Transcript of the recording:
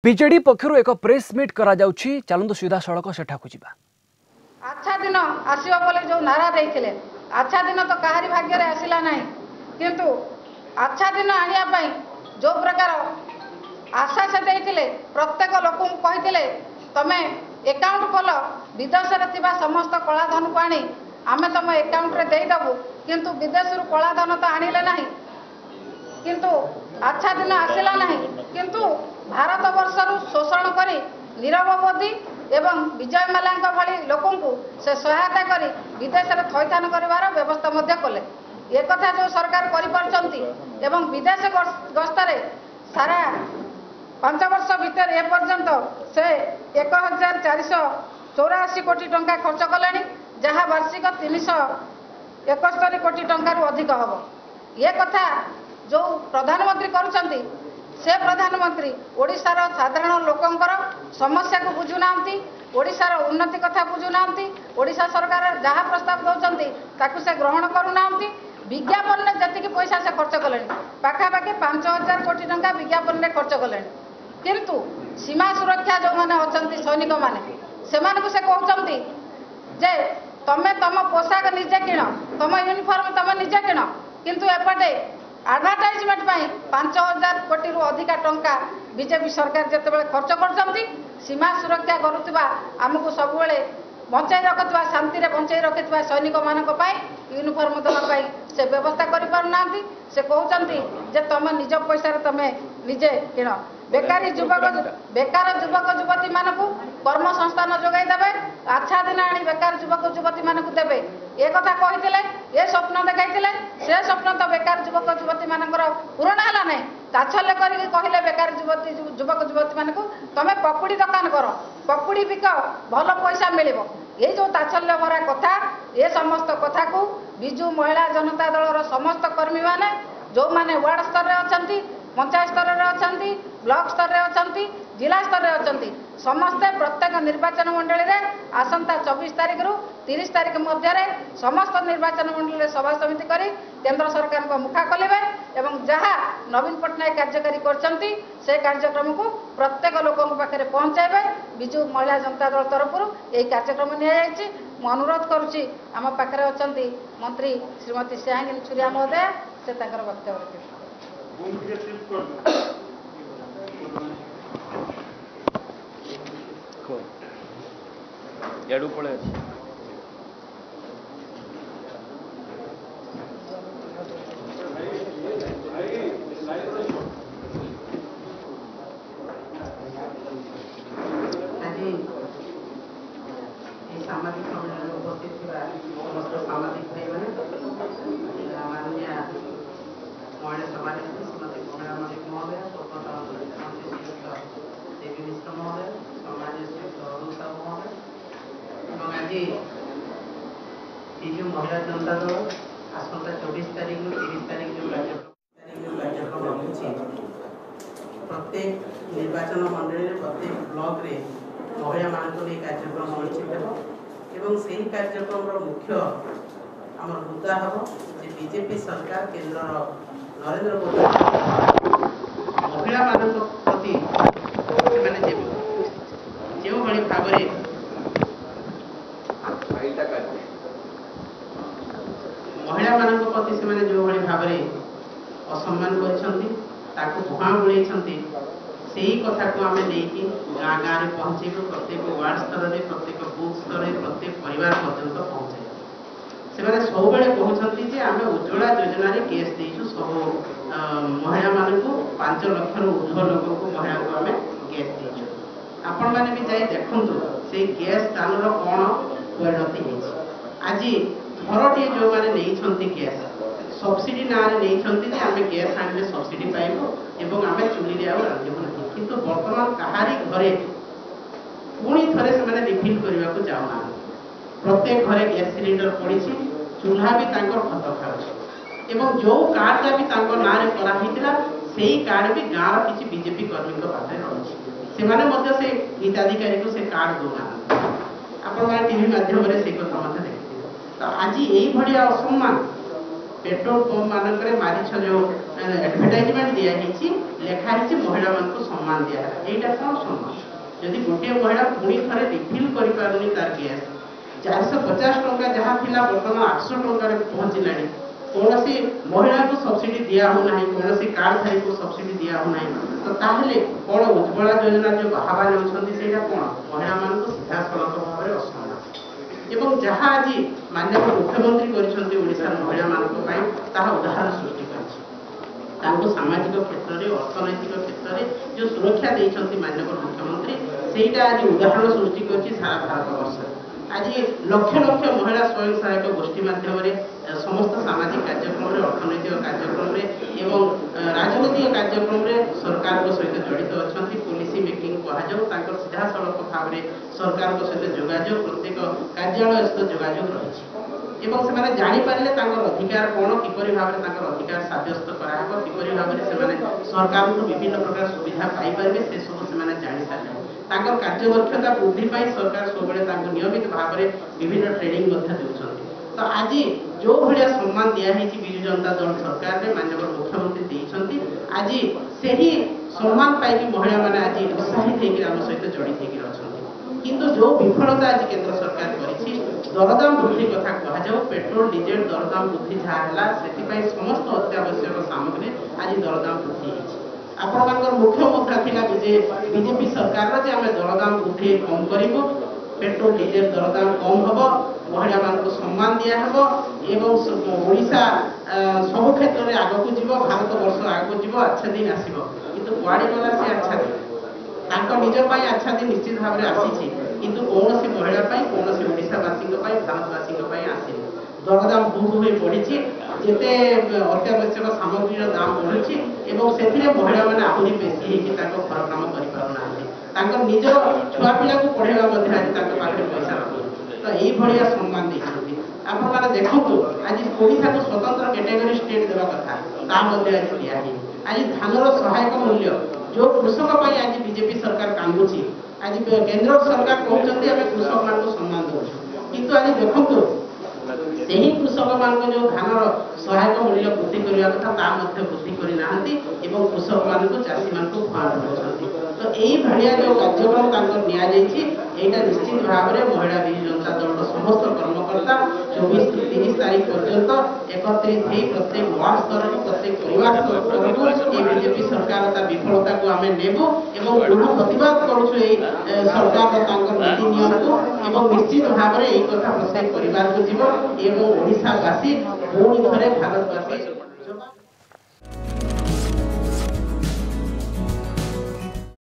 BJD पक्षर एक press meet करा जाउछि चलंतु सीधा सड़क सेठाकु जिबा। अच्छा दिन आसीबो बोले जो नारा देइथिले अच्छा दिन तो काहारी भाग्य रे आसिला नाही किंतु अच्छा दिन आनिया पई जो प्रकार आशा से देइथिले प्रत्येक लोक को कहिथिले तमे अकाउंट खोल विदेश रे थिबा समस्त कला धन को आनी आमे तम अकाउंट रे देई दबु किंतु विदेश रु कला धन तो आनिले नाही किंतु अच्छा दिन आसिला नाही किंतु भारत वर्षर शोषण करी नीरव मोदी एवं विजय माल्या भली लोकंकु से सहायता करी विदेश में थैथान करिवार व्यवस्था मध्य कले ये कथा जो सरकार करिपारचंती एवं विदेश गस्तरे सारा 5 वर्ष भीतर ए पर्यंत से 1484 कोटी टंका खर्च कले जहाँ वार्षिक 371 कोटी टंका अधिक हम ये कथा जो प्रधानमंत्री करुचंती से प्रधानमंत्री ओडिशार साधारण लोकंकर समस्या को बुझुना ओडिशार उन्नति कथा बुझुना ओडिशा सरकार जहाँ प्रस्ताव दौरान ताकू से ग्रहण करूना विज्ञापन में जी पैसा से खर्च कले पाखापाखि 5000 कोटी टंका विज्ञापन में खर्च कले किंतु सीमा सुरक्षा जो मैंने अच्छा सैनिक मैंने से कहते जे तमें तुम पोशाक निजे किण तुम यूनिफॉर्म तुम निजे किण किंतु एपटे एडवर्टाइजमेंट 5000 कोटी रु अधिका टंका बीजेपी सरकार जिते खर्च कर सीमा सुरक्षा करुवा आमको सब बचाई रखुवा शांति बचाई रखुवा सैनिक मानक यूनिफॉर्म देवाई से व्यवस्था करना से कहते जे तुम निज पैसा तुम निजे किण बेकार युवक युवती मानक कर्म संस्थान जोगाई देवे अच्छा दिन आनी बेकार युवक युवती मानक देवे ये कथा कही ये स्वप्न देखाई से स्वप्न तो बेकार युवक युवती मानकर पूरण है ना ताछल्य करके कहले बेकार युवक युवती मानक तुम पकुड़ी दुकान कर पकुड़ी बिक भल पैसा मिल ये जो ताछल्य भरा कथा ये समस्त कथा को विजु महिला जनता दल समस्त कर्मी माने जो माने वार्ड स्तर में अच्छा पंचायत स्तर में अच्छा ब्लॉक स्तर में अच्छा जिला स्तर में अच्छा समस्ते प्रत्येक निर्वाचन मंडली रे आसंता 24 तारिख रु 30 तारिख मध्य समस्त निर्वाचन मंडली सभा समिति करी केंद्र सरकार को मुखा खोलेंगे एवं जहाँ नवीन पट्टनायक कार्यकारी करछंती से कार्यक्रम को प्रत्येक लोक पाखे पहुँचाइबे विजु महिला जनता दल तरफ यही कार्यक्रम नि अनुरोध करुच्ची आम पाखे अच्छा मंत्री श्रीमती श्याहिनी छुरिया महोदय से वक्तव्य रखिए। याडू पड़े सामाजिक सम्मेलन उपस्थित समस्त सामाजिक भाई मैंने माननीय महिला सभानेत्री श्रीमती कमला मलिक महोदय स्वतंत्र देवी मिश्र महोदय समाज अरुण साहू महोदय आज विजु महिला जनता दल आसंता 24 तारिख 30 तारिख जो कार्यक्रम रखी प्रत्येक निर्वाचन मंडली प्रत्येक ब्लॉक रे महिला मान कार्यक्रम अनुष्ठित एवं से ही कार्यक्रम मुख्य आम मुद्दा हम जे बीजेपी सरकार केंद्र नरेंद्र मोदी महिला मान प्रति जो भाई भाव महिला मान प्रति से जो भाई भाव असम्मान कर धुआं बुलाई से ही कथा को आम नहीं गाँ गाँव में पहुँचेबू प्रत्येक वार्ड स्तर में प्रत्येक बुथ स्तर में प्रत्येक परिवार पर्यंत पहुँचे से सब कहते आम उज्ज्वला योजना गैस देचु सब महिला मान 5 लाख ऊर्ध लोक को महिला को आम गैस देचु आपण मैंने भी जाए देखु से गैस चालू कौन परिणति आज थरटे जो मैंने नहीं गैस सब्सिडी ना नहीं आम गैस आने सब्सिडी पाइबू एवं आम चुली रांधबू ना किंतु बर्तमान कहारी घरे पुणी थे से रिफिल करने को जाऊना प्रत्येक घरे गैस सिलिंडर पड़ी चूल्हा भी खत खाऊ जो कार्डटा भी ना कराइला से कार्ड भी गाँव किसी बीजेपी कर्मी पाखे रही से हिताधिकारी को से कार्ड दौना आपण टीवी माध्यम से कथा देखते तो आज यही भाया असम्मान पेट्रोल पंप मानक मारिछ जो एडवर्टाइजमेंट दिया लिखाही महिला मान सम्मान दिया यहाँ कौन सम्मान जदि गोटे महिला पुणी थे रिफिल कर तार गैस 450 टंका जहाँ थिला बर्तमान 800 टंका पहुँचला कौन सी महिला को सब्सिडी दिया हो ना कौन सी कार्डधारी को सब्सिडी दिया हो ना तो ताहले कौन उज्ज्वला योजना जो बाहर जाऊँगा कौन महिला मान सीधा सड़क भाव में असम्मान एवं जहाँ आज माननीय मुख्यमंत्री कर महिला मान उदाहरण सृष्टि कर सामाजिक क्षेत्र में अर्थनैतिक क्षेत्र में जो सुरक्षा देते माननीय मुख्यमंत्री से आज उदाहरण सृष्टि कर सारा भारत वर्ष आज लक्ष लक्ष महिला स्वयं सहायक गोष्ठी माध्यम समस्त सामाजिक कार्यक्रम में अर्थनैतिक कार्यक्रम में एवं राजनैतिक कार्यक्रम में सरकार सहित जड़ित अच्छा पॉलिसी मेकिंग कहुँ सीधा सड़क भाव में सरकार सहित जोगाजोग प्रत्येक कार्यालय सहित जोगाजोग रही से जापारे अधिकार कौन किपर भाव में अधिकार सब्यस्त कराब किपर भाव में सरकार विभिन्न प्रकार सुविधा पाइपर से सब से जानी सारे कार्यदक्षता वृद्धि सरकार सब नियमित भाव में विभिन्न ट्रेनिंग देते तो आज जो भाया सम्मान दिखाई विजु जनता दल सरकार में माननीय मुख्यमंत्री देते आज से ही सम्मान पाई महिला मैंने आज उत्साहित होकर सहित जड़ित होकर किंतु जो विफलता आज केंद्र सरकार करी दरदाम वृद्धि कथा कहुँ पेट्रोल डीजेल दरदाम वृद्धि जहाँ है से समस्त अत्यावश्यक सामग्री आज दरदाम वृद्धि आपण मुख्य मुद्दा था बीजेपी सरकार आम दरदाम वृद्धि कम करूँ पेट्रोल डीजेल दरदाम कम हम महिला मान सम्मान दिहब ओडिशा सब क्षेत्र में आग को जीव भारत वर्ष आग को जीव अच्छा दिन आसो कि कुआड़े गला से अच्छा दिन निज अच्छा दिन निश्चित भाव में आसी किंतु कौन सी महिला कौन सी ओडावासी भारतवासी आसी दरदाम बहुत बढ़ी जिते अत्यावश्यक सामग्री दाम बढ़ुची से महिला मैंने आहरी बेसी घर काम कर निज छुआ पिला को पढ़ेगा पाखे पैसा रखी तो ये सम्मान देखते आप देखु आज ओडिशा को स्वतंत्र कैटेगरी स्टेट देवा कथा आज दिया आज धानर सहायक मूल्य जो कृषक आज बीजेपी सरकार कांदुची आज केंद्र सरकार कहते आम कृषक मान सम्मान दौ किंतु आज देखु से ही कृषक मान जो धानर सहायक मूल्य वृद्धि करने कथा वृद्धि करना कृषक मान चाषी मान भुआ तो यही जो कार्यक्रम यहाँ निश्चित भाव में महिला विजु जनता दल समस्त कर्मकर्ता 24-30 तारीख पर्यंत एकत्रित हो प्रत्येक वार्ड स्तर को प्रत्येक परिवार स्तर को बीजेपी सरकार विफलता को आम नेबू पुनः प्रतिवाद करुँ सरकार नीति नियम को निश्चित भाव में यही कथा प्रत्येक परिवार को जीव ओडावासी पुणी थे भारतवासी